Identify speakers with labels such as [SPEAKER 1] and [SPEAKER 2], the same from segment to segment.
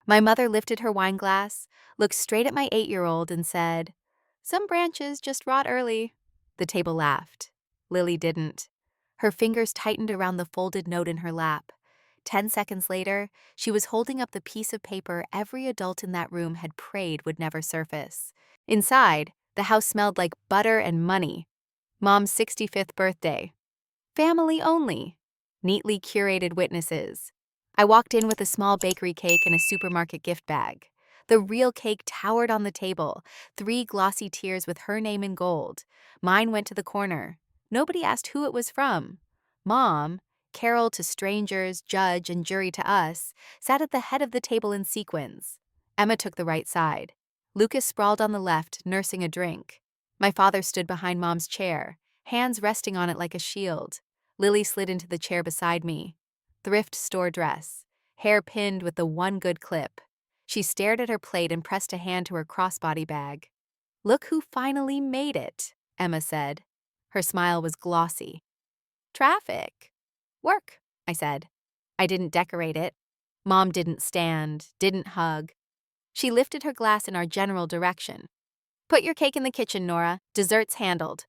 [SPEAKER 1] My mother lifted her wine glass, looked straight at my 8-year-old and said, "Some branches just rot early." The table laughed. Lily didn't. Her fingers tightened around the folded note in her lap. 10 seconds later, she was holding up the piece of paper every adult in that room had prayed would never surface. Inside, the house smelled like butter and money. Mom's 65th birthday. Family only. Neatly curated witnesses. I walked in with a small bakery cake and a supermarket gift bag. The real cake towered on the table, 3 glossy tiers with her name in gold. Mine went to the corner. Nobody asked who it was from. Mom, Carol to strangers, judge and jury to us, sat at the head of the table in sequins. Emma took the right side. Lucas sprawled on the left, nursing a drink. My father stood behind Mom's chair, hands resting on it like a shield. Lily slid into the chair beside me. Thrift store dress, hair pinned with the one good clip. She stared at her plate and pressed a hand to her crossbody bag. "Look who finally made it," Emma said. Her smile was glossy. "Traffic." "Work," I said. I didn't decorate it. Mom didn't stand, didn't hug. She lifted her glass in our general direction. "Put your cake in the kitchen, Nora. Dessert's handled."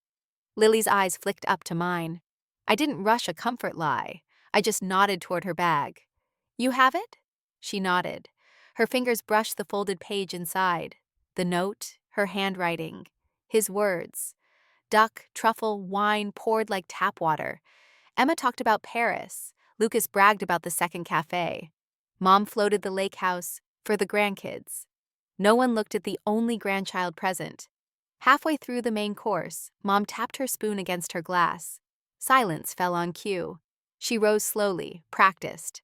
[SPEAKER 1] Lily's eyes flicked up to mine. I didn't rush a comfort lie. I just nodded toward her bag. "You have it?" She nodded. Her fingers brushed the folded page inside. The note, her handwriting, his words. Duck, truffle, wine poured like tap water. Emma talked about Paris. Lucas bragged about the second cafe. Mom floated the lake house for the grandkids. No one looked at the only grandchild present. Halfway through the main course, Mom tapped her spoon against her glass. Silence fell on cue. She rose slowly, practiced.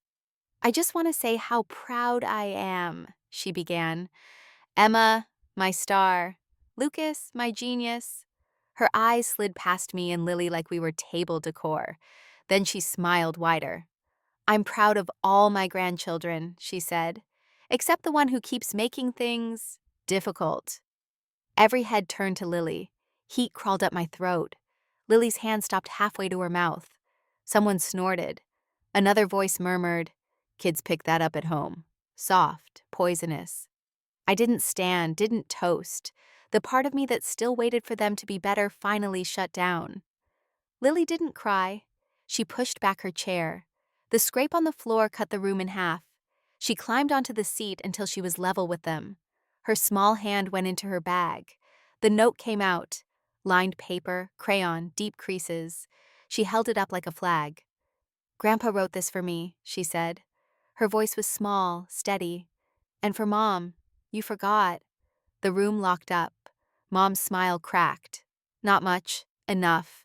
[SPEAKER 1] "I just want to say how proud I am," she began. "Emma, my star. Lucas, my genius." Her eyes slid past me and Lily like we were table decor. Then she smiled wider. "I'm proud of all my grandchildren," she said, "except the one who keeps making things difficult." Every head turned to Lily. Heat crawled up my throat. Lily's hand stopped halfway to her mouth. Someone snorted. Another voice murmured, "Kids pick that up at home." Soft, poisonous. I didn't stand, didn't toast. The part of me that still waited for them to be better finally shut down. Lily didn't cry. She pushed back her chair. The scrape on the floor cut the room in half. She climbed onto the seat until she was level with them. Her small hand went into her bag. The note came out. Lined paper, crayon, deep creases. She held it up like a flag. "Grandpa wrote this for me," she said. Her voice was small, steady. "And for Mom, you forgot." The room locked up. Mom's smile cracked. "Not much. Enough."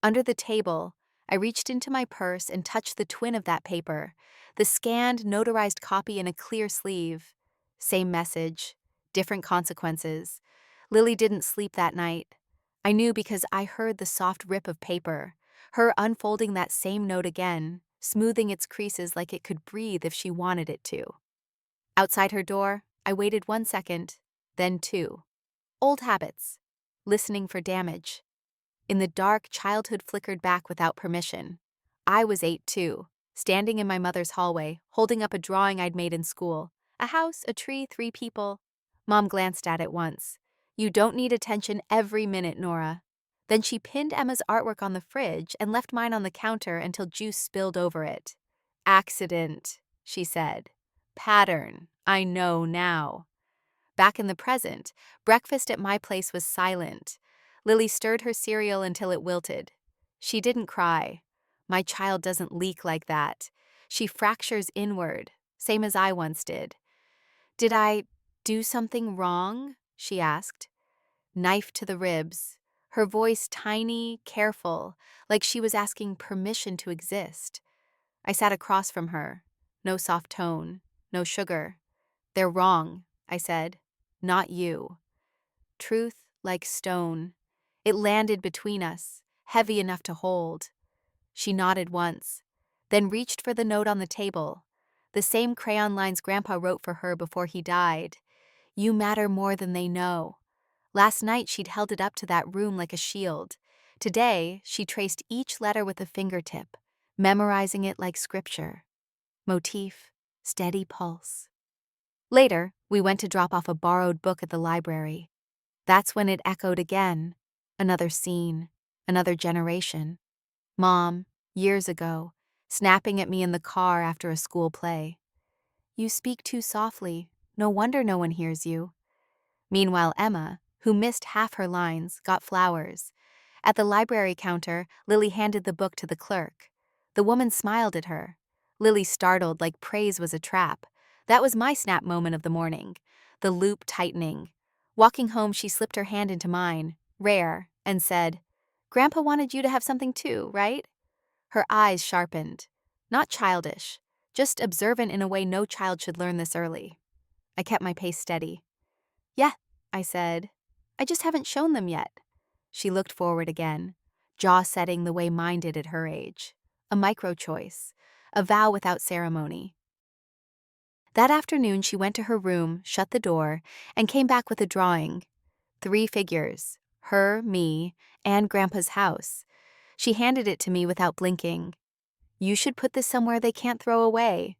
[SPEAKER 1] Under the table, I reached into my purse and touched the twin of that paper, the scanned, notarized copy in a clear sleeve. Same message, different consequences. Lily didn't sleep that night. I knew because I heard the soft rip of paper, her unfolding that same note again, smoothing its creases like it could breathe if she wanted it to. Outside her door, I waited 1 second, then 2. Old habits. Listening for damage. In the dark, childhood flickered back without permission. I was 8 too, standing in my mother's hallway, holding up a drawing I'd made in school. A house, a tree, 3 people. Mom glanced at it once. "You don't need attention every minute, Nora." Then she pinned Emma's artwork on the fridge and left mine on the counter until juice spilled over it. "Accident," she said. "Pattern, I know now." Back in the present, breakfast at my place was silent. Lily stirred her cereal until it wilted. She didn't cry. My child doesn't leak like that. She fractures inward, same as I once did. "Did I do something wrong?" she asked. Knife to the ribs, her voice tiny, careful, like she was asking permission to exist. I sat across from her. No soft tone, no sugar. "They're wrong," I said. "Not you." Truth like stone. It landed between us, heavy enough to hold. She nodded once, then reached for the note on the table. The same crayon lines Grandpa wrote for her before he died. "You matter more than they know." Last night she'd held it up to that room like a shield. Today, she traced each letter with a fingertip, memorizing it like scripture. Motif, steady pulse. Later, we went to drop off a borrowed book at the library. That's when it echoed again. Another scene, another generation. Mom, years ago, snapping at me in the car after a school play. You speak too softly. No wonder no one hears you. Meanwhile, Emma, who missed half her lines, got flowers. At the library counter, Lily handed the book to the clerk. The woman smiled at her. Lily startled like praise was a trap. That was my snap moment of the morning. The loop tightening. Walking home, she slipped her hand into mine, rare, and said, "Grandpa wanted you to have something too, right?" Her eyes sharpened. Not childish, just observant in a way no child should learn this early. I kept my pace steady. "Yeah," I said. "I just haven't shown them yet." She looked forward again, jaw setting the way mine did at her age. A micro-choice, a vow without ceremony. That afternoon, she went to her room, shut the door, and came back with a drawing. 3 figures, her, me, and Grandpa's house. She handed it to me without blinking. "You should put this somewhere they can't throw away."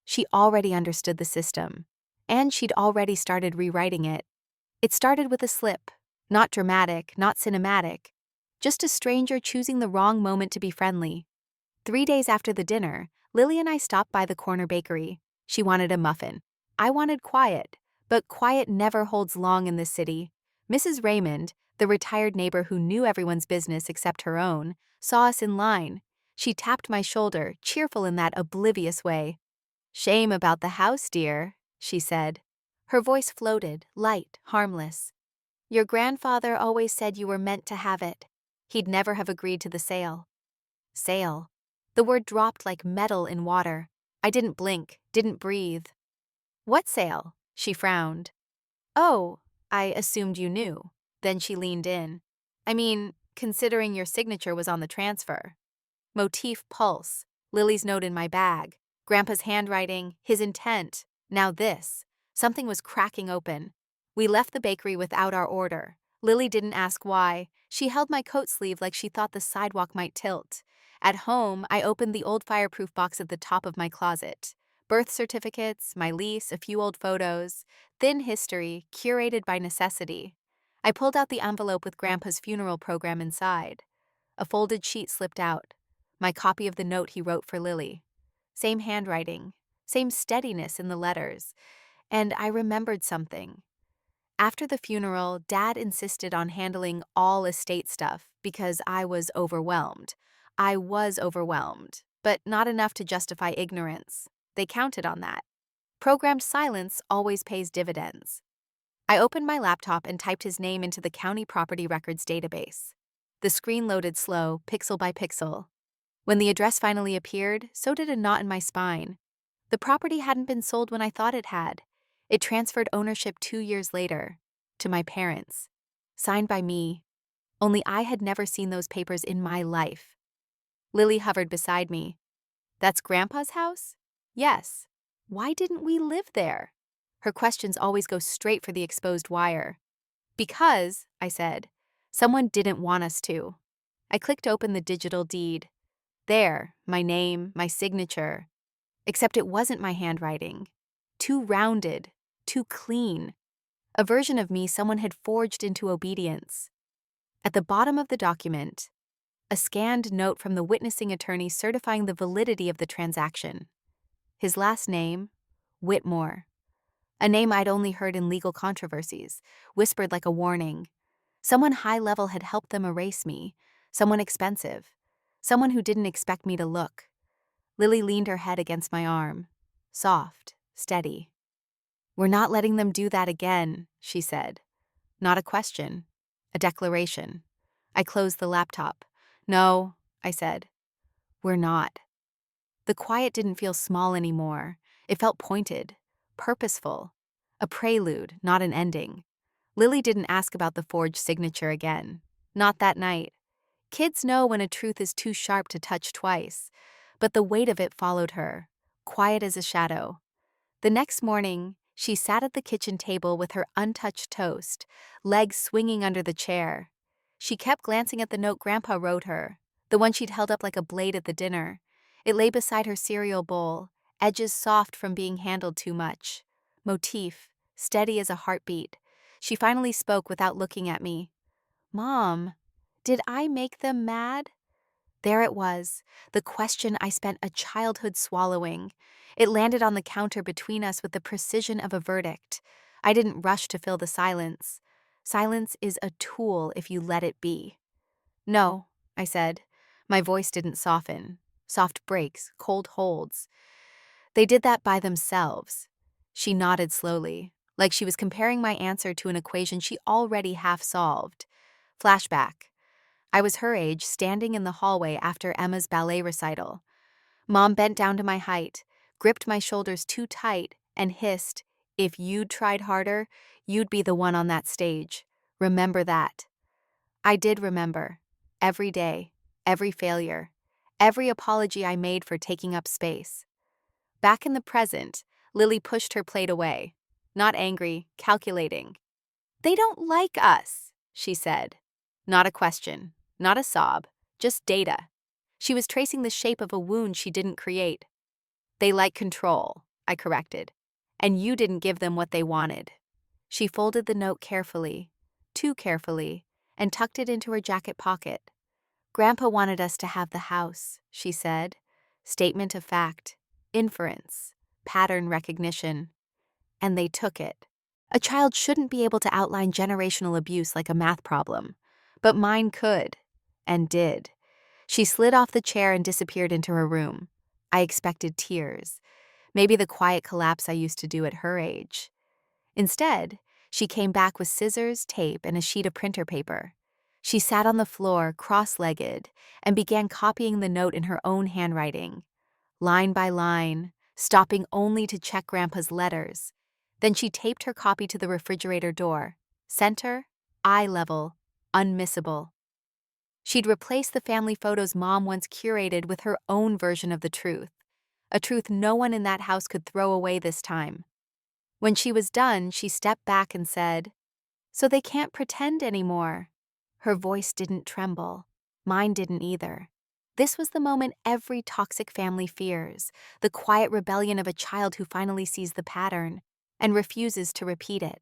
[SPEAKER 1] She already understood the system, and she'd already started rewriting it. It started with a slip, not dramatic, not cinematic, just a stranger choosing the wrong moment to be friendly. 3 days after the dinner, Lily and I stopped by the corner bakery. She wanted a muffin. I wanted quiet, but quiet never holds long in this city. Mrs. Raymond, the retired neighbor who knew everyone's business except her own, saw us in line. She tapped my shoulder, cheerful in that oblivious way. "Shame about the house, dear," she said. Her voice floated, light, harmless. "Your grandfather always said you were meant to have it. He'd never have agreed to the sale." Sale. The word dropped like metal in water. I didn't blink, didn't breathe. "What sale?" She frowned. "Oh, I assumed you knew." Then she leaned in. "I mean, considering your signature was on the transfer." Motif pulse, Lily's note in my bag, Grandpa's handwriting, his intent. Now this. Something was cracking open. We left the bakery without our order. Lily didn't ask why. She held my coat sleeve like she thought the sidewalk might tilt. At home, I opened the old fireproof box at the top of my closet. Birth certificates, my lease, a few old photos. Thin history, curated by necessity. I pulled out the envelope with Grandpa's funeral program inside. A folded sheet slipped out. My copy of the note he wrote for Lily. Same handwriting, same steadiness in the letters. And I remembered something. After the funeral, Dad insisted on handling all estate stuff because I was overwhelmed. I was overwhelmed, but not enough to justify ignorance. They counted on that. Programmed silence always pays dividends. I opened my laptop and typed his name into the county property records database. The screen loaded slow, pixel by pixel. When the address finally appeared, so did a knot in my spine. The property hadn't been sold when I thought it had. It transferred ownership 2 years later, to my parents. Signed by me. Only I had never seen those papers in my life. Lily hovered beside me. "That's Grandpa's house?" "Yes." "Why didn't we live there?" Her questions always go straight for the exposed wire. "Because," I said, "someone didn't want us to." I clicked open the digital deed. There, my name, my signature. Except it wasn't my handwriting. Too rounded, too clean. A version of me someone had forged into obedience. At the bottom of the document, a scanned note from the witnessing attorney certifying the validity of the transaction. His last name, Whitmore. A name I'd only heard in legal controversies, whispered like a warning. Someone high-level had helped them erase me, someone expensive. Someone who didn't expect me to look. Lily leaned her head against my arm. Soft, steady. "We're not letting them do that again," she said. Not a question. A declaration. I closed the laptop. "No," I said. "We're not." The quiet didn't feel small anymore. It felt pointed, purposeful. A prelude, not an ending. Lily didn't ask about the forged signature again. Not that night. Kids know when a truth is too sharp to touch twice, but the weight of it followed her, quiet as a shadow. The next morning, she sat at the kitchen table with her untouched toast, legs swinging under the chair. She kept glancing at the note Grandpa wrote her, the one she'd held up like a blade at the dinner. It lay beside her cereal bowl, edges soft from being handled too much. Motif, steady as a heartbeat. She finally spoke without looking at me. Mom, did I make them mad? There it was, the question I spent a childhood swallowing. It landed on the counter between us with the precision of a verdict. I didn't rush to fill the silence. Silence is a tool if you let it be. No, I said. My voice didn't soften. Soft breaks, cold holds. They did that by themselves. She nodded slowly, like she was comparing my answer to an equation she already half solved. Flashback. I was her age, standing in the hallway after Emma's ballet recital. Mom bent down to my height, gripped my shoulders too tight, and hissed, "If you'd tried harder, you'd be the one on that stage. Remember that." I did remember. Every day, every failure, every apology I made for taking up space. Back in the present, Lily pushed her plate away. Not angry, calculating. "They don't like us," she said. Not a question, not a sob, just data. She was tracing the shape of a wound she didn't create. "They like control," I corrected. "And you didn't give them what they wanted." She folded the note carefully, too carefully, and tucked it into her jacket pocket. "Grandpa wanted us to have the house," she said. Statement of fact, inference, pattern recognition. And they took it. A child shouldn't be able to outline generational abuse like a math problem, but mine could, and did. She slid off the chair and disappeared into her room. I expected tears, maybe the quiet collapse I used to do at her age. Instead, she came back with scissors, tape, and a sheet of printer paper. She sat on the floor, cross-legged, and began copying the note in her own handwriting, line by line, stopping only to check Grandpa's letters. Then she taped her copy to the refrigerator door. Center, eye level, unmissable. She'd replaced the family photos Mom once curated with her own version of the truth, a truth no one in that house could throw away this time. When she was done, she stepped back and said, "So they can't pretend anymore." Her voice didn't tremble. Mine didn't either. This was the moment every toxic family fears, the quiet rebellion of a child who finally sees the pattern and refuses to repeat it.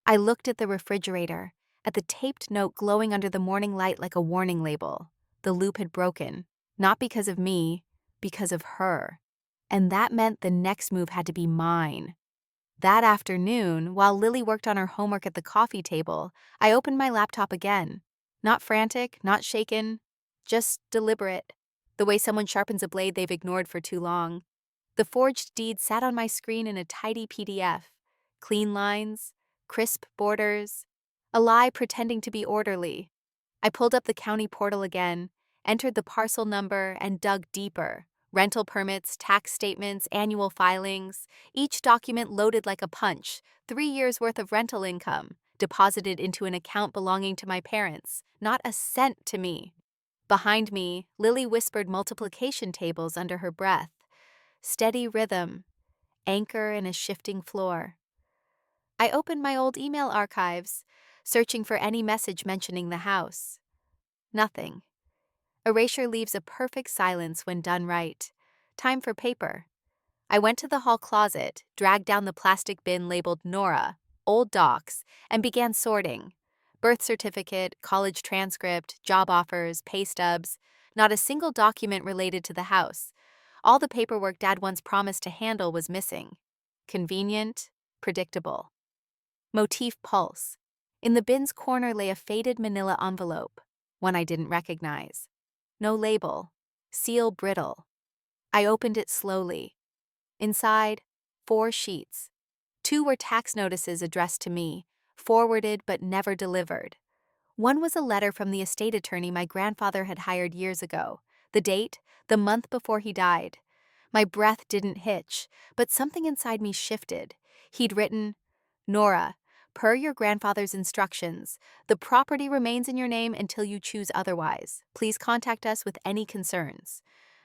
[SPEAKER 1] I looked at the refrigerator, at the taped note glowing under the morning light like a warning label. The loop had broken, not because of me, because of her. And that meant the next move had to be mine. That afternoon, while Lily worked on her homework at the coffee table, I opened my laptop again. Not frantic, not shaken, just deliberate, the way someone sharpens a blade they've ignored for too long. The forged deed sat on my screen in a tidy PDF. Clean lines, crisp borders, a lie pretending to be orderly. I pulled up the county portal again, entered the parcel number, and dug deeper. Rental permits, tax statements, annual filings, each document loaded like a punch, 3 years' worth of rental income, deposited into an account belonging to my parents, not a cent to me. Behind me, Lily whispered multiplication tables under her breath. Steady rhythm, anchor in a shifting floor. I opened my old email archives, searching for any message mentioning the house. Nothing. Erasure leaves a perfect silence when done right. Time for paper. I went to the hall closet, dragged down the plastic bin labeled Nora, old docs, and began sorting. Birth certificate, college transcript, job offers, pay stubs. Not a single document related to the house. All the paperwork Dad once promised to handle was missing. Convenient, predictable. Motif pulse. In the bin's corner lay a faded manila envelope, one I didn't recognize. No label. Seal brittle. I opened it slowly. Inside, 4 sheets. 2 were tax notices addressed to me, forwarded but never delivered. One was a letter from the estate attorney my grandfather had hired years ago. The date, the month before he died. My breath didn't hitch, but something inside me shifted. He'd written, "Nora, per your grandfather's instructions, the property remains in your name until you choose otherwise. Please contact us with any concerns."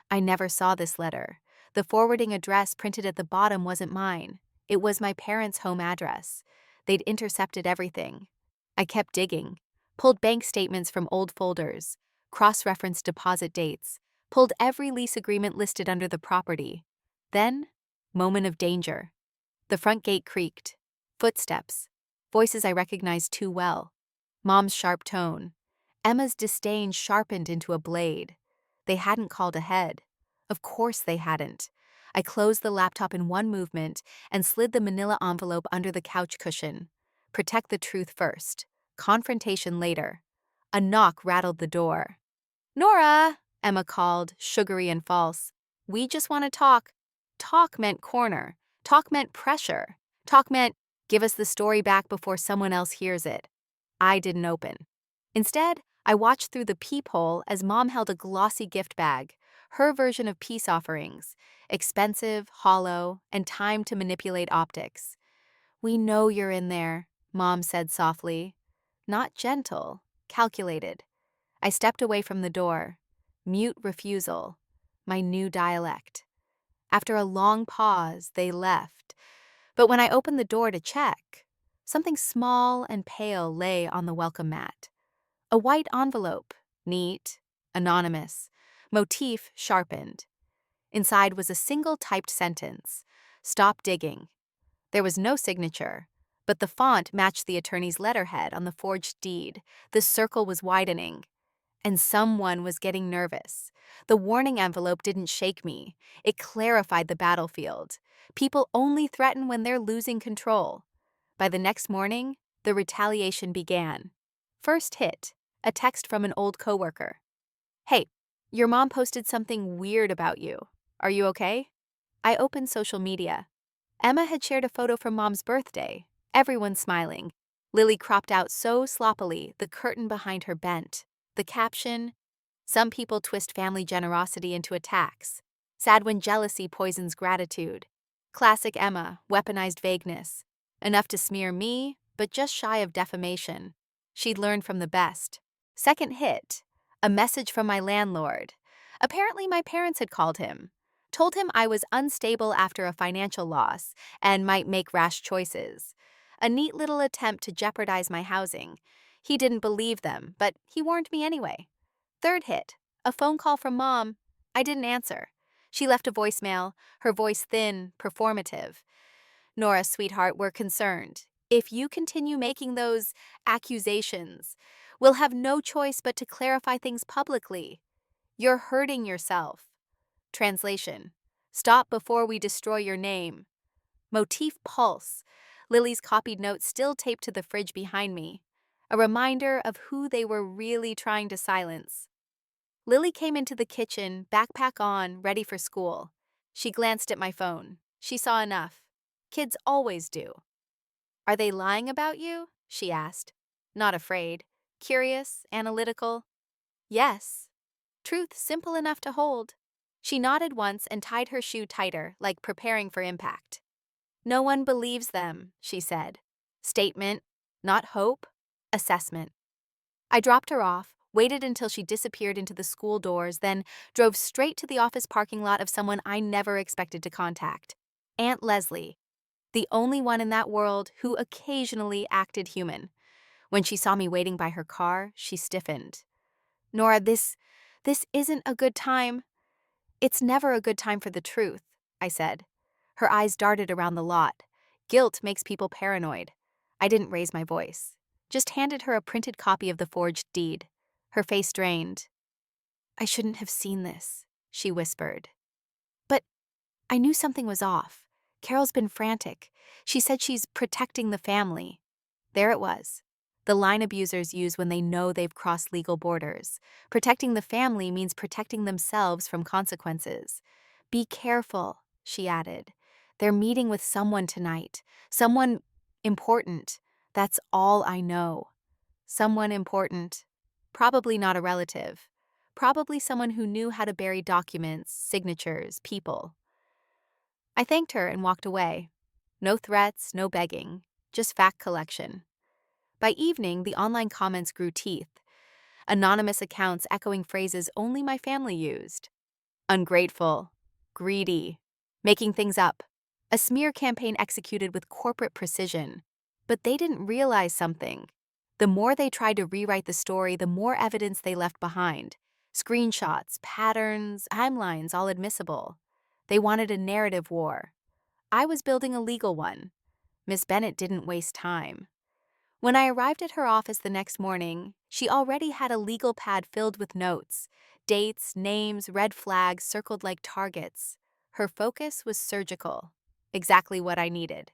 [SPEAKER 1] I never saw this letter. The forwarding address printed at the bottom wasn't mine. It was my parents' home address. They'd intercepted everything. I kept digging, pulled bank statements from old folders, cross-referenced deposit dates, pulled every lease agreement listed under the property. Then, moment of danger. The front gate creaked. Footsteps. Voices I recognized too well. Mom's sharp tone. Emma's disdain sharpened into a blade. They hadn't called ahead. Of course they hadn't. I closed the laptop in one movement and slid the manila envelope under the couch cushion. Protect the truth first. Confrontation later. A knock rattled the door. "Nora," Emma called, sugary and false. "We just want to talk." Talk meant corner. Talk meant pressure. Talk meant, give us the story back before someone else hears it. I didn't open. Instead, I watched through the peephole as Mom held a glossy gift bag, her version of peace offerings, expensive, hollow, and timed to manipulate optics. "We know you're in there," Mom said softly. Not gentle, calculated. I stepped away from the door. Mute refusal. My new dialect. After a long pause, they left. But when I opened the door to check, something small and pale lay on the welcome mat. A white envelope, neat, anonymous, motif sharpened. Inside was a single typed sentence: "Stop digging." There was no signature, but the font matched the attorney's letterhead on the forged deed. The circle was widening. And someone was getting nervous. The warning envelope didn't shake me. It clarified the battlefield. People only threaten when they're losing control. By the next morning, the retaliation began. First hit, a text from an old coworker. "Hey, your mom posted something weird about you. Are you okay?" I opened social media. Emma had shared a photo from Mom's birthday. Everyone smiling. Lily cropped out so sloppily, the curtain behind her bent. The caption: "Some people twist family generosity into attacks. Sad when jealousy poisons gratitude." Classic Emma, weaponized vagueness. Enough to smear me, but just shy of defamation. She'd learned from the best. Second hit, a message from my landlord. Apparently my parents had called him. Told him I was unstable after a financial loss and might make rash choices. A neat little attempt to jeopardize my housing. He didn't believe them, but he warned me anyway. Third hit, a phone call from Mom. I didn't answer. She left a voicemail, her voice thin, performative. "Nora, sweetheart, we're concerned. If you continue making those accusations, we'll have no choice but to clarify things publicly. You're hurting yourself." Translation: "Stop before we destroy your name." Motif pulse. Lily's copied note still taped to the fridge behind me. A reminder of who they were really trying to silence. Lily came into the kitchen, backpack on, ready for school. She glanced at my phone. She saw enough. Kids always do. "Are they lying about you?" she asked. Not afraid. Curious, analytical. "Yes." Truth simple enough to hold. She nodded once and tied her shoe tighter, like preparing for impact. "No one believes them," she said. Statement, not hope, assessment. I dropped her off, waited until she disappeared into the school doors, then drove straight to the office parking lot of someone I never expected to contact. Aunt Leslie, the only one in that world who occasionally acted human. When she saw me waiting by her car, she stiffened. "Nora, this isn't a good time." "It's never a good time for the truth," I said. Her eyes darted around the lot. Guilt makes people paranoid. I didn't raise my voice. Just handed her a printed copy of the forged deed. Her face drained. "I shouldn't have seen this," she whispered. "But I knew something was off. Carol's been frantic. She said she's protecting the family." There it was. The line abusers use when they know they've crossed legal borders. Protecting the family means protecting themselves from consequences. "Be careful," she added. "They're meeting with someone tonight. Someone important. That's all I know." Someone important. Probably not a relative. Probably someone who knew how to bury documents, signatures, people. I thanked her and walked away. No threats, no begging, just fact collection. By evening, the online comments grew teeth. Anonymous accounts echoing phrases only my family used. Ungrateful, greedy, making things up. A smear campaign executed with corporate precision. But they didn't realize something. The more they tried to rewrite the story, the more evidence they left behind. Screenshots, patterns, timelines, all admissible. They wanted a narrative war. I was building a legal one. Miss Bennet didn't waste time. When I arrived at her office the next morning, she already had a legal pad filled with notes, dates, names, red flags circled like targets. Her focus was surgical. Exactly what I needed.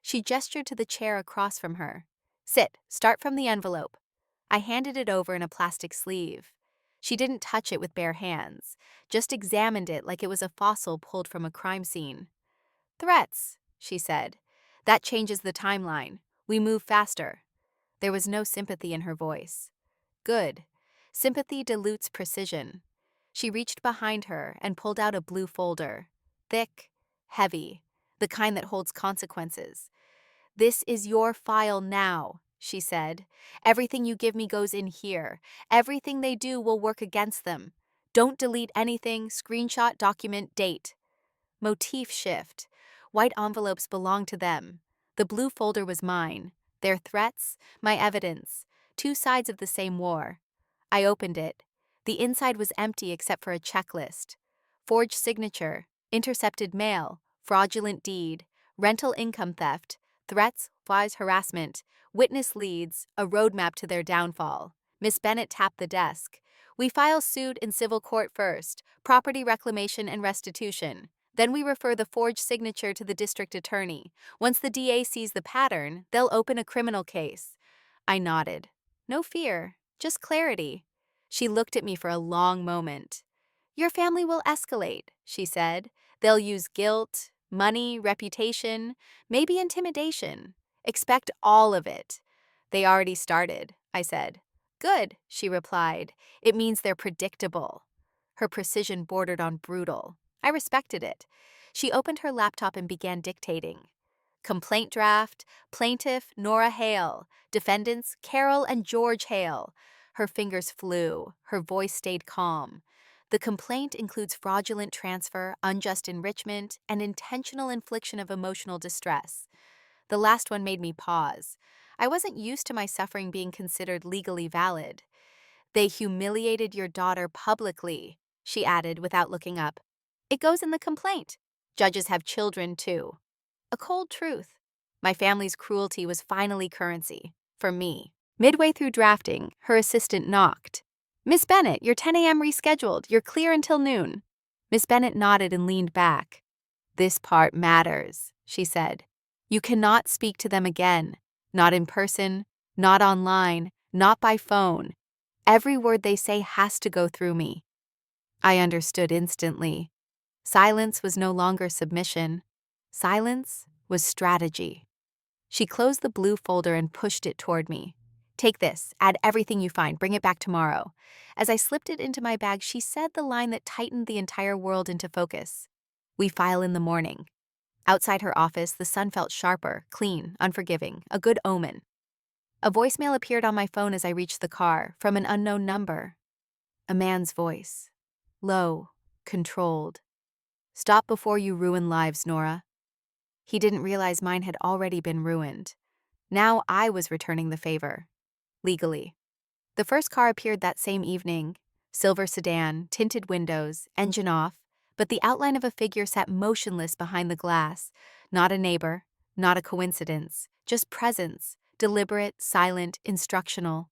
[SPEAKER 1] She gestured to the chair across from her. Sit, start from the envelope. I handed it over in a plastic sleeve. She didn't touch it with bare hands, just examined it like it was a fossil pulled from a crime scene. Threats, she said. That changes the timeline. We move faster. There was no sympathy in her voice. Good. Sympathy dilutes precision. She reached behind her and pulled out a blue folder. Thick, heavy, the kind that holds consequences. This is your file now, she said. Everything you give me goes in here. Everything they do will work against them. Don't delete anything, screenshot, document, date. Motif shift. White envelopes belong to them. The blue folder was mine. Their threats, my evidence. Two sides of the same war. I opened it. The inside was empty except for a checklist. Forged signature, intercepted mail, fraudulent deed, rental income theft, threats, wise harassment, witness leads, a roadmap to their downfall. Miss Bennet tapped the desk. We file suit in civil court first, property reclamation and restitution. Then we refer the forged signature to the district attorney. Once the DA sees the pattern, they'll open a criminal case. I nodded. No fear, just clarity. She looked at me for a long moment. Your family will escalate, she said. They'll use guilt, money, reputation, maybe intimidation. Expect all of it. They already started, I said. Good, she replied. It means they're predictable. Her precision bordered on brutal. I respected it. She opened her laptop and began dictating. Complaint draft, plaintiff Nora Hale, defendants Carol and George Hale. Her fingers flew, her voice stayed calm. The complaint includes fraudulent transfer, unjust enrichment, and intentional infliction of emotional distress. The last one made me pause. I wasn't used to my suffering being considered legally valid. They humiliated your daughter publicly, she added without looking up. It goes in the complaint. Judges have children, too. A cold truth. My family's cruelty was finally currency. For me. Midway through drafting, her assistant knocked. Miss Bennet, your 10 a.m. rescheduled. You're clear until noon. Miss Bennet nodded and leaned back. This part matters, she said. You cannot speak to them again. Not in person, not online, not by phone. Every word they say has to go through me. I understood instantly. Silence was no longer submission. Silence was strategy. She closed the blue folder and pushed it toward me. Take this, add everything you find, bring it back tomorrow. As I slipped it into my bag, she said the line that tightened the entire world into focus. We file in the morning. Outside her office, the sun felt sharper, clean, unforgiving, a good omen. A voicemail appeared on my phone as I reached the car, from an unknown number. A man's voice. Low, controlled. Stop before you ruin lives, Nora. He didn't realize mine had already been ruined. Now I was returning the favor. Legally. The first car appeared that same evening. Silver sedan, tinted windows, engine off, but the outline of a figure sat motionless behind the glass. Not a neighbor, not a coincidence, just presence, deliberate, silent, instructional.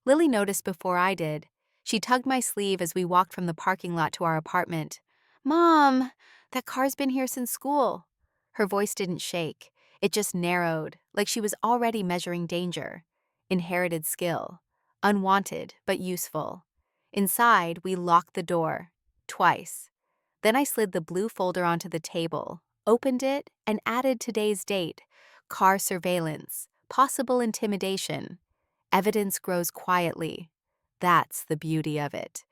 [SPEAKER 1] Lily noticed before I did. She tugged my sleeve as we walked from the parking lot to our apartment. Mom, that car's been here since school. Her voice didn't shake. It just narrowed, like she was already measuring danger. Inherited skill. Unwanted, but useful. Inside, we locked the door. Twice. Then I slid the blue folder onto the table, opened it, and added today's date. Car surveillance. Possible intimidation. Evidence grows quietly. That's the beauty of it.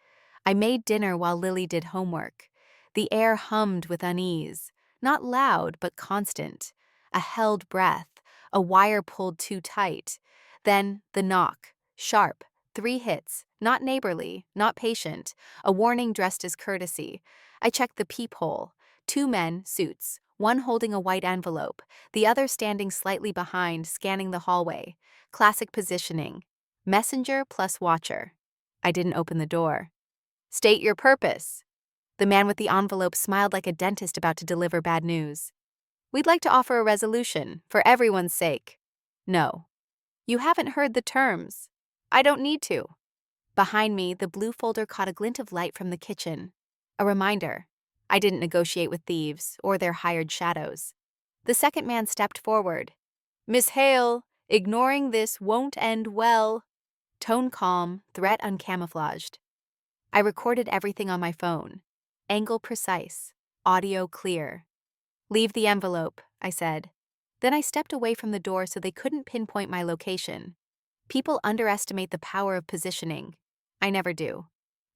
[SPEAKER 1] I made dinner while Lily did homework. The air hummed with unease. Not loud, but constant. A held breath. A wire pulled too tight. Then the knock. Sharp. 3 hits. Not neighborly, not patient. A warning dressed as courtesy. I checked the peephole. 2 men, suits. One holding a white envelope. The other standing slightly behind, scanning the hallway. Classic positioning. Messenger plus watcher. I didn't open the door. State your purpose. The man with the envelope smiled like a dentist about to deliver bad news. We'd like to offer a resolution, for everyone's sake. No. You haven't heard the terms. I don't need to. Behind me, the blue folder caught a glint of light from the kitchen. A reminder. I didn't negotiate with thieves or their hired shadows. The second man stepped forward. Miss Hale, ignoring this won't end well. Tone calm, threat uncamouflaged. I recorded everything on my phone. Angle precise, audio clear. Leave the envelope, I said. Then I stepped away from the door so they couldn't pinpoint my location. People underestimate the power of positioning. I never do.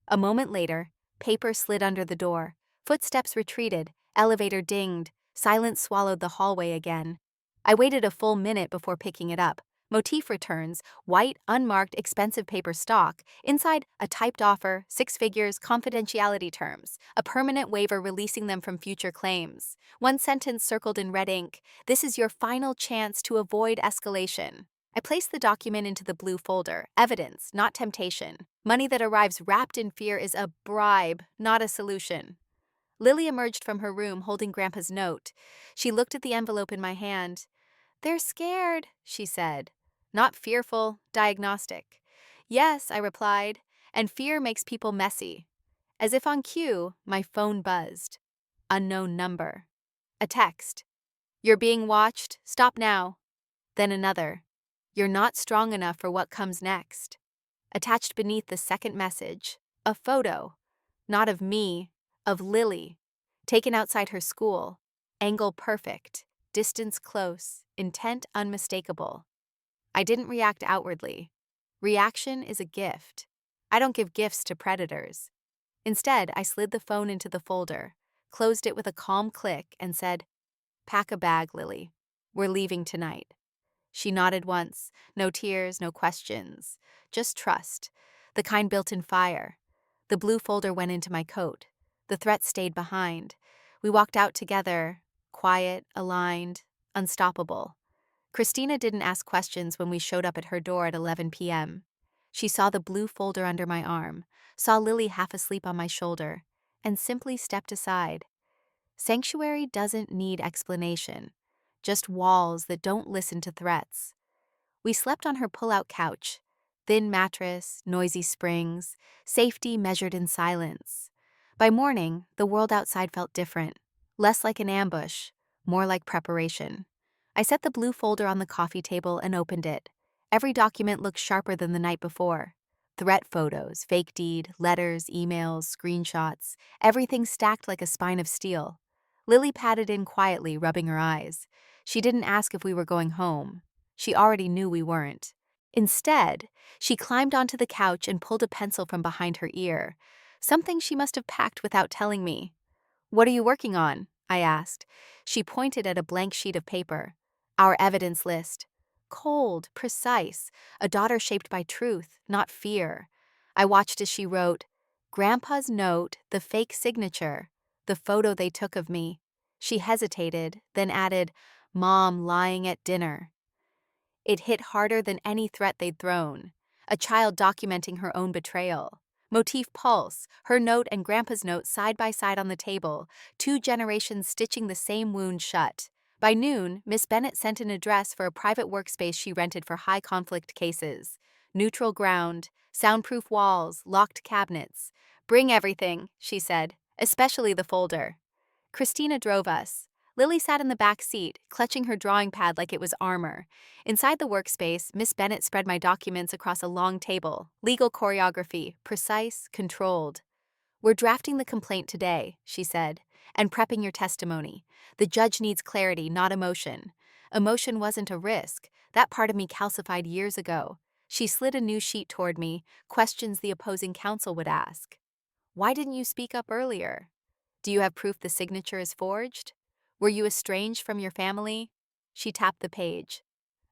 [SPEAKER 1] A moment later, paper slid under the door. Footsteps retreated, elevator dinged, silence swallowed the hallway again. I waited a full minute before picking it up. Motif returns, white, unmarked, expensive paper stock, inside a typed offer, 6 figures, confidentiality terms, a permanent waiver releasing them from future claims. One sentence circled in red ink, this is your final chance to avoid escalation. I placed the document into the blue folder, evidence, not temptation. Money that arrives wrapped in fear is a bribe, not a solution. Lily emerged from her room holding Grandpa's note. She looked at the envelope in my hand. They're scared, she said. Not fearful, diagnostic. Yes, I replied, and fear makes people messy. As if on cue, my phone buzzed. Unknown number. A text. You're being watched, stop now. Then another. You're not strong enough for what comes next. Attached beneath the second message, a photo. Not of me, of Lily. Taken outside her school. Angle perfect. Distance close. Intent unmistakable. I didn't react outwardly. Reaction is a gift. I don't give gifts to predators. Instead, I slid the phone into the folder, closed it with a calm click, and said, Pack a bag, Lily. We're leaving tonight. She nodded once, no tears, no questions, just trust, the kind built in fire. The blue folder went into my coat. The threat stayed behind. We walked out together, quiet, aligned, unstoppable. Christina didn't ask questions when we showed up at her door at 11 p.m. She saw the blue folder under my arm, saw Lily half asleep on my shoulder, and simply stepped aside. Sanctuary doesn't need explanation, just walls that don't listen to threats. We slept on her pull-out couch, thin mattress, noisy springs, safety measured in silence. By morning, the world outside felt different, less like an ambush, more like preparation. I set the blue folder on the coffee table and opened it. Every document looked sharper than the night before. Threat photos, fake deed, letters, emails, screenshots, everything stacked like a spine of steel. Lily patted in quietly, rubbing her eyes. She didn't ask if we were going home. She already knew we weren't. Instead, she climbed onto the couch and pulled a pencil from behind her ear, something she must have packed without telling me. What are you working on? I asked. She pointed at a blank sheet of paper. Our evidence list. Cold, precise, a daughter shaped by truth, not fear. I watched as she wrote, Grandpa's note, the fake signature, the photo they took of me. She hesitated, then added, Mom lying at dinner. It hit harder than any threat they'd thrown. A child documenting her own betrayal. Motif pulse, her note and Grandpa's note side by side on the table, 2 generations stitching the same wound shut. By noon, Miss Bennett sent an address for a private workspace she rented for high-conflict cases. Neutral ground, soundproof walls, locked cabinets. Bring everything, she said, especially the folder. Christina drove us. Lily sat in the back seat, clutching her drawing pad like it was armor. Inside the workspace, Miss Bennett spread my documents across a long table. Legal choreography, precise, controlled. We're drafting the complaint today, she said, and prepping your testimony. The judge needs clarity, not emotion. Emotion wasn't a risk. That part of me calcified years ago. She slid a new sheet toward me, questions the opposing counsel would ask. Why didn't you speak up earlier? Do you have proof the signature is forged? Were you estranged from your family? She tapped the page.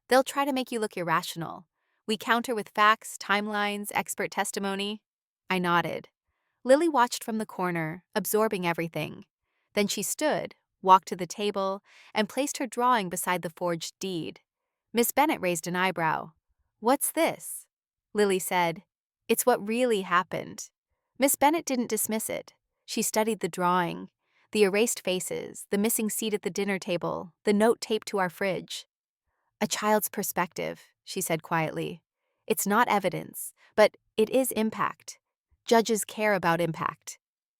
[SPEAKER 1] They'll try to make you look irrational. We counter with facts, timelines, expert testimony. I nodded. Lily watched from the corner, absorbing everything. Then she stood, walked to the table, and placed her drawing beside the forged deed. Miss Bennett raised an eyebrow. What's this? Lily said, It's what really happened. Miss Bennett didn't dismiss it. She studied the drawing. The erased faces, the missing seat at the dinner table, the note taped to our fridge. A child's perspective, she said quietly. It's not evidence, but it is impact. Judges care about impact.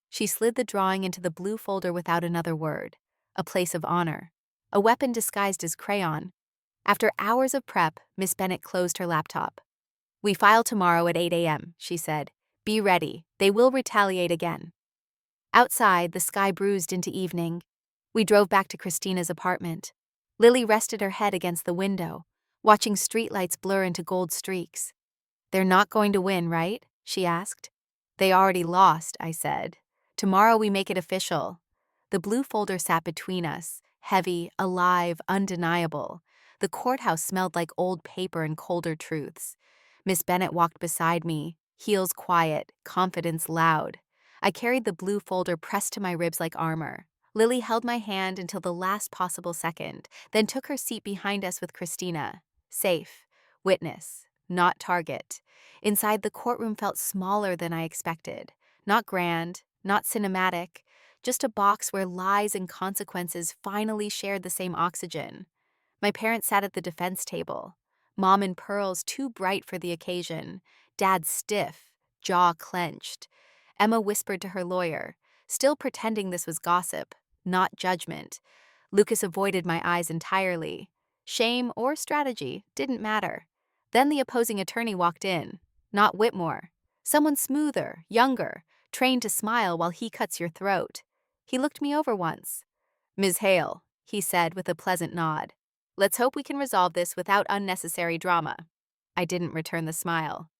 [SPEAKER 1] She slid the drawing into the blue folder without another word. A place of honor. A weapon disguised as crayon. After hours of prep, Miss Bennett closed her laptop. We file tomorrow at 8 a.m., she said. Be ready. They will retaliate again. Outside, the sky bruised into evening. We drove back to Christina's apartment. Lily rested her head against the window, watching streetlights blur into gold streaks. They're not going to win, right? She asked. They already lost, I said. Tomorrow we make it official. The blue folder sat between us, heavy, alive, undeniable. The courthouse smelled like old paper and colder truths. Miss Bennett walked beside me, heels quiet, confidence loud. I carried the blue folder pressed to my ribs like armor. Lily held my hand until the last possible second, then took her seat behind us with Christina. Safe. Witness. Not target. Inside, the courtroom felt smaller than I expected. Not grand, not cinematic, just a box where lies and consequences finally shared the same oxygen. My parents sat at the defense table. Mom in pearls too bright for the occasion. Dad stiff, jaw clenched. Emma whispered to her lawyer, still pretending this was gossip, not judgment. Lucas avoided my eyes entirely. Shame or strategy didn't matter. Then the opposing attorney walked in. Not Whitmore. Someone smoother, younger, trained to smile while he cuts your throat. He looked me over once. Ms. Hale, he said with a pleasant nod. Let's hope we can resolve this without unnecessary drama. I didn't return the smile.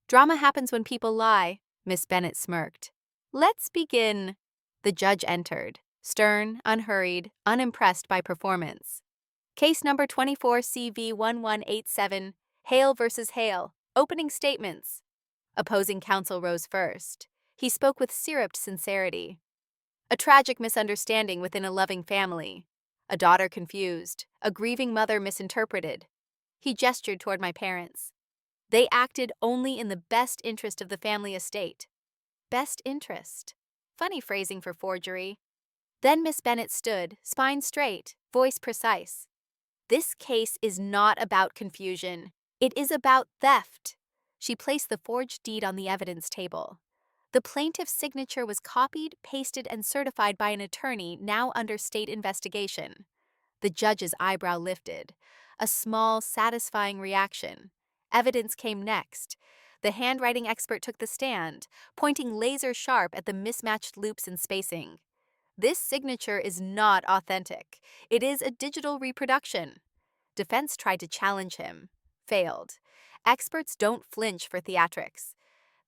[SPEAKER 1] Drama happens when people lie, Miss Bennett smirked. Let's begin. The judge entered, stern, unhurried, unimpressed by performance. Case number 24CV1187, Hale versus Hale. Opening statements. Opposing counsel rose first. He spoke with syruped sincerity. A tragic misunderstanding within a loving family. A daughter confused, a grieving mother misinterpreted. He gestured toward my parents. They acted only in the best interest of the family estate. Best interest. Funny phrasing for forgery. Then Miss Bennett stood, spine straight, voice precise. This case is not about confusion. It is about theft. She placed the forged deed on the evidence table. The plaintiff's signature was copied, pasted, and certified by an attorney now under state investigation. The judge's eyebrow lifted. A small, satisfying reaction. Evidence came next. The handwriting expert took the stand, pointing laser-sharp at the mismatched loops and spacing. This signature is not authentic. It is a digital reproduction. Defense tried to challenge him. Failed. Experts don't flinch for theatrics.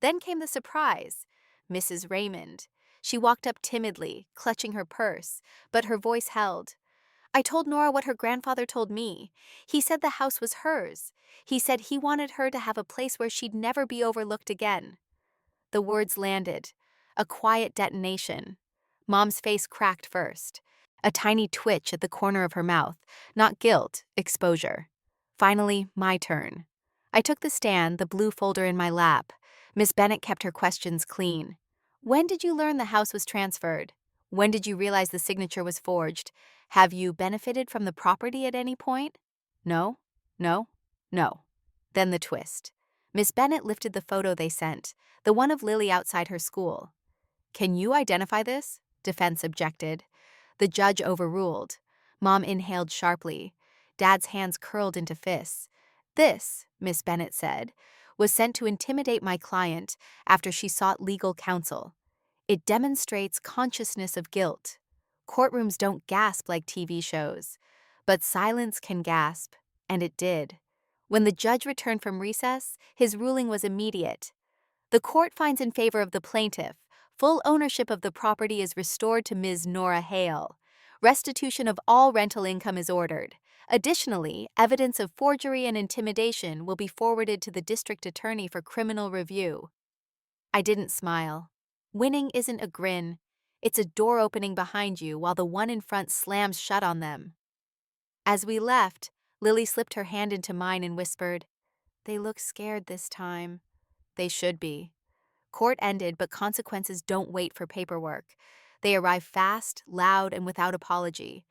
[SPEAKER 1] Then came the surprise. Mrs. Raymond. She walked up timidly, clutching her purse, but her voice held. I told Nora what her grandfather told me. He said the house was hers. He said he wanted her to have a place where she'd never be overlooked again. The words landed. A quiet detonation. Mom's face cracked first. A tiny twitch at the corner of her mouth. Not guilt, exposure. Finally, my turn. I took the stand, the blue folder in my lap. Miss Bennett kept her questions clean. When did you learn the house was transferred? When did you realize the signature was forged? Have you benefited from the property at any point? No, no, no. Then the twist. Miss Bennett lifted the photo they sent, the one of Lily outside her school. Can you identify this? Defense objected. The judge overruled. Mom inhaled sharply. Dad's hands curled into fists. This, Miss Bennett said, was sent to intimidate my client after she sought legal counsel. It demonstrates consciousness of guilt. Courtrooms don't gasp like TV shows, but silence can gasp, and it did. When the judge returned from recess, his ruling was immediate. The court finds in favor of the plaintiff. Full ownership of the property is restored to Ms. Nora Hale. Restitution of all rental income is ordered. Additionally, evidence of forgery and intimidation will be forwarded to the district attorney for criminal review. I didn't smile. Winning isn't a grin. It's a door opening behind you while the one in front slams shut on them. As we left, Lily slipped her hand into mine and whispered, They look scared this time. They should be. Court ended, but consequences don't wait for paperwork. They arrive fast, loud, and without apology.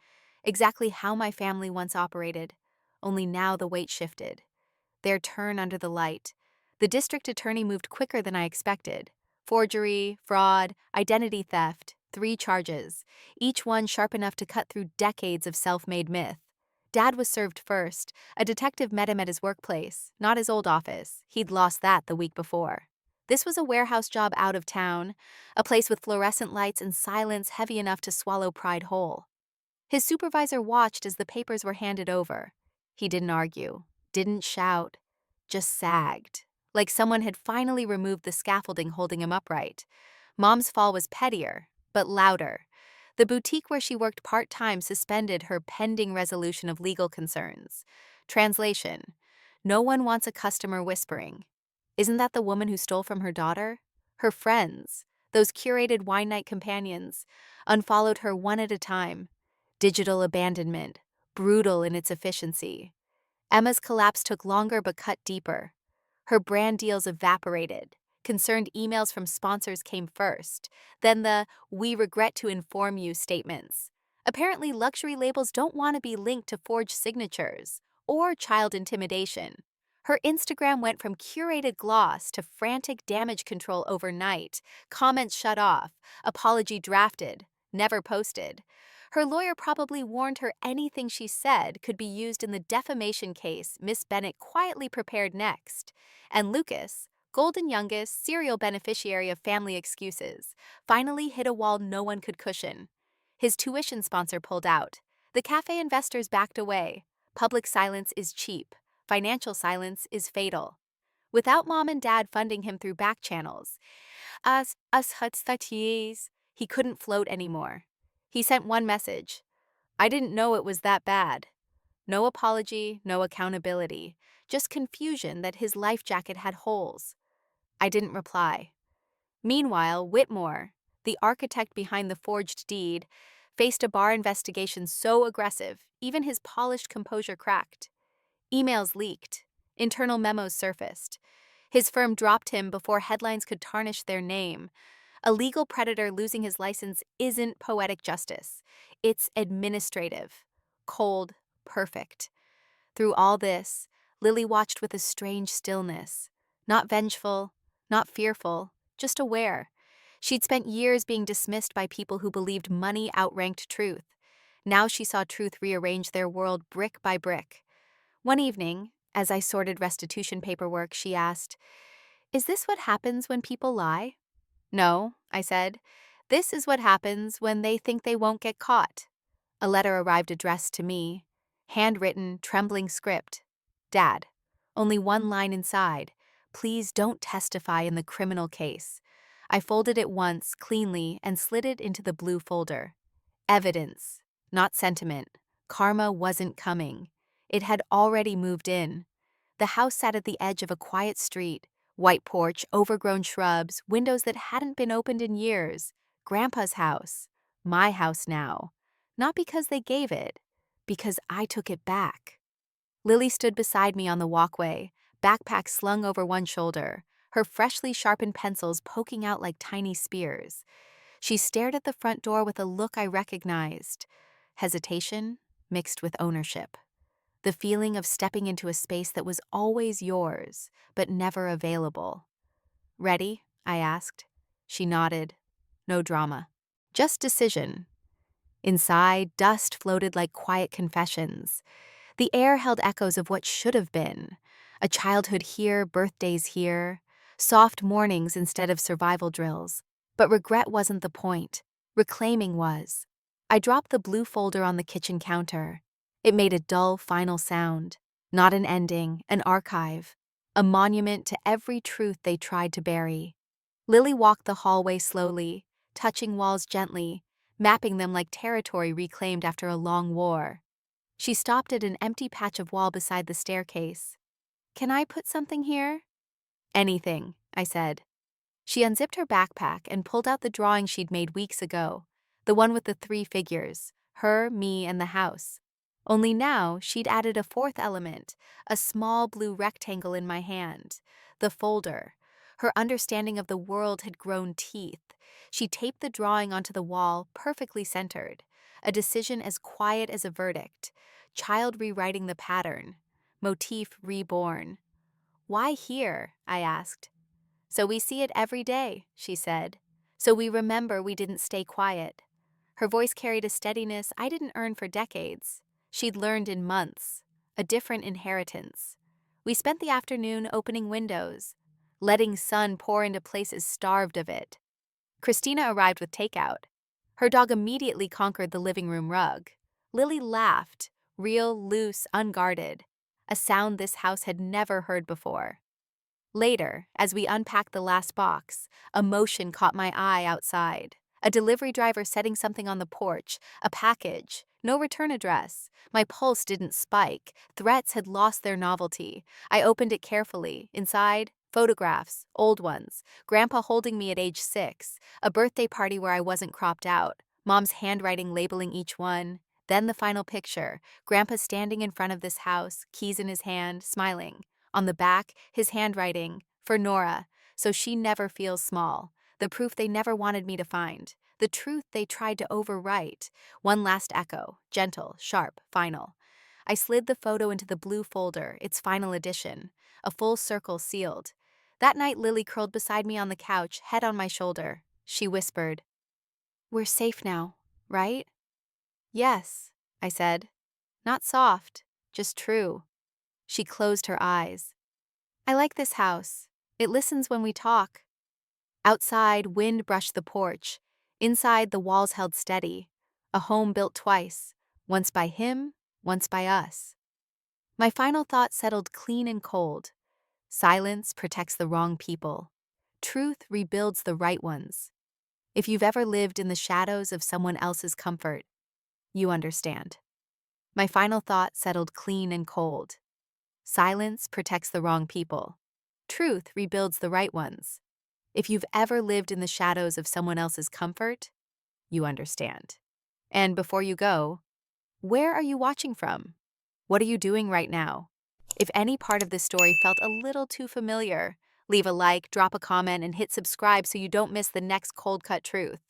[SPEAKER 1] Exactly how my family once operated, only now the weight shifted. Their turn under the light. The district attorney moved quicker than I expected. Forgery, fraud, identity theft, 3 charges, each one sharp enough to cut through decades of self-made myth. Dad was served first. A detective met him at his workplace, not his old office. He'd lost that the week before. This was a warehouse job out of town, a place with fluorescent lights and silence heavy enough to swallow pride whole. His supervisor watched as the papers were handed over. He didn't argue, didn't shout, just sagged, like someone had finally removed the scaffolding holding him upright. Mom's fall was pettier, but louder. The boutique where she worked part-time suspended her pending resolution of legal concerns. Translation: no one wants a customer whispering. Isn't that the woman who stole from her daughter? Her friends, those curated wine night companions, unfollowed her one at a time. Digital abandonment, brutal in its efficiency. Emma's collapse took longer but cut deeper. Her brand deals evaporated. Concerned emails from sponsors came first, then the "we regret to inform you" statements. Apparently, luxury labels don't want to be linked to forged signatures or child intimidation. Her Instagram went from curated gloss to frantic damage control overnight, comments shut off, apology drafted, never posted. Her lawyer probably warned her anything she said could be used in the defamation case Miss Bennett quietly prepared next. And Lucas, golden youngest, serial beneficiary of family excuses, finally hit a wall no one could cushion. His tuition sponsor pulled out. The cafe investors backed away. Public silence is cheap. Financial silence is fatal. Without mom and dad funding him through back channels, he couldn't float anymore. He sent one message: I didn't know it was that bad. No apology, no accountability, just confusion that his life jacket had holes. I didn't reply. Meanwhile, Whitmore, the architect behind the forged deed, faced a bar investigation so aggressive, even his polished composure cracked. Emails leaked. Internal memos surfaced. His firm dropped him before headlines could tarnish their name. A legal predator losing his license isn't poetic justice. It's administrative. Cold, perfect. Through all this, Lily watched with a strange stillness. Not vengeful, not fearful, just aware. She'd spent years being dismissed by people who believed money outranked truth. Now she saw truth rearrange their world brick by brick. One evening, as I sorted restitution paperwork, she asked, "Is this what happens when people lie?" "No," I said. "This is what happens when they think they won't get caught." A letter arrived addressed to me. Handwritten, trembling script. Dad. Only one line inside. Please don't testify in the criminal case. I folded it once, cleanly, and slid it into the blue folder. Evidence, not sentiment. Karma wasn't coming. It had already moved in. The house sat at the edge of a quiet street. White porch, overgrown shrubs, windows that hadn't been opened in years. Grandpa's house. My house now. Not because they gave it, because I took it back. Lily stood beside me on the walkway, backpack slung over one shoulder, her freshly sharpened pencils poking out like tiny spears. She stared at the front door with a look I recognized. Hesitation mixed with ownership. The feeling of stepping into a space that was always yours, but never available. "Ready?" I asked. She nodded. No drama. Just decision. Inside, dust floated like quiet confessions. The air held echoes of what should have been. A childhood here, birthdays here, soft mornings instead of survival drills. But regret wasn't the point. Reclaiming was. I dropped the blue folder on the kitchen counter. It made a dull, final sound. Not an ending, an archive. A monument to every truth they tried to bury. Lily walked the hallway slowly, touching walls gently, mapping them like territory reclaimed after a long war. She stopped at an empty patch of wall beside the staircase. "Can I put something here?" "Anything," I said. She unzipped her backpack and pulled out the drawing she'd made weeks ago, the one with the 3 figures, her, me, and the house. Only now she'd added a 4th element, a small blue rectangle in my hand, the folder. Her understanding of the world had grown teeth. She taped the drawing onto the wall, perfectly centered. A decision as quiet as a verdict. Child rewriting the pattern. Motif reborn. "Why here?" I asked. "So we see it every day," she said. "So we remember we didn't stay quiet." Her voice carried a steadiness I didn't earn for decades. She'd learned in months. A different inheritance. We spent the afternoon opening windows, letting sun pour into places starved of it. Christina arrived with takeout. Her dog immediately conquered the living room rug. Lily laughed, real, loose, unguarded, a sound this house had never heard before. Later, as we unpacked the last box, a motion caught my eye outside. A delivery driver setting something on the porch, a package, no return address. My pulse didn't spike. Threats had lost their novelty. I opened it carefully. Inside, photographs, old ones. Grandpa holding me at age 6. A birthday party where I wasn't cropped out. Mom's handwriting labeling each one. Then the final picture. Grandpa standing in front of this house, keys in his hand, smiling. On the back, his handwriting, "For Nora, so she never feels small." The proof they never wanted me to find. The truth they tried to overwrite. One last echo, gentle, sharp, final. I slid the photo into the blue folder, its final edition. A full circle sealed. That night, Lily curled beside me on the couch, head on my shoulder. She whispered, "We're safe now, right?" "Yes," I said. "Not soft, just true." She closed her eyes. "I like this house. It listens when we talk." Outside, wind brushed the porch. Inside, the walls held steady. A home built twice, once by him, once by us. My final thought settled clean and cold. Silence protects the wrong people. Truth rebuilds the right ones. If you've ever lived in the shadows of someone else's comfort, you understand. My final thought settled clean and cold. Silence protects the wrong people. Truth rebuilds the right ones. If you've ever lived in the shadows of someone else's comfort, you understand. And before you go, where are you watching from? What are you doing right now? If any part of this story felt a little too familiar, leave a like, drop a comment, and hit subscribe so you don't miss the next cold cut truth.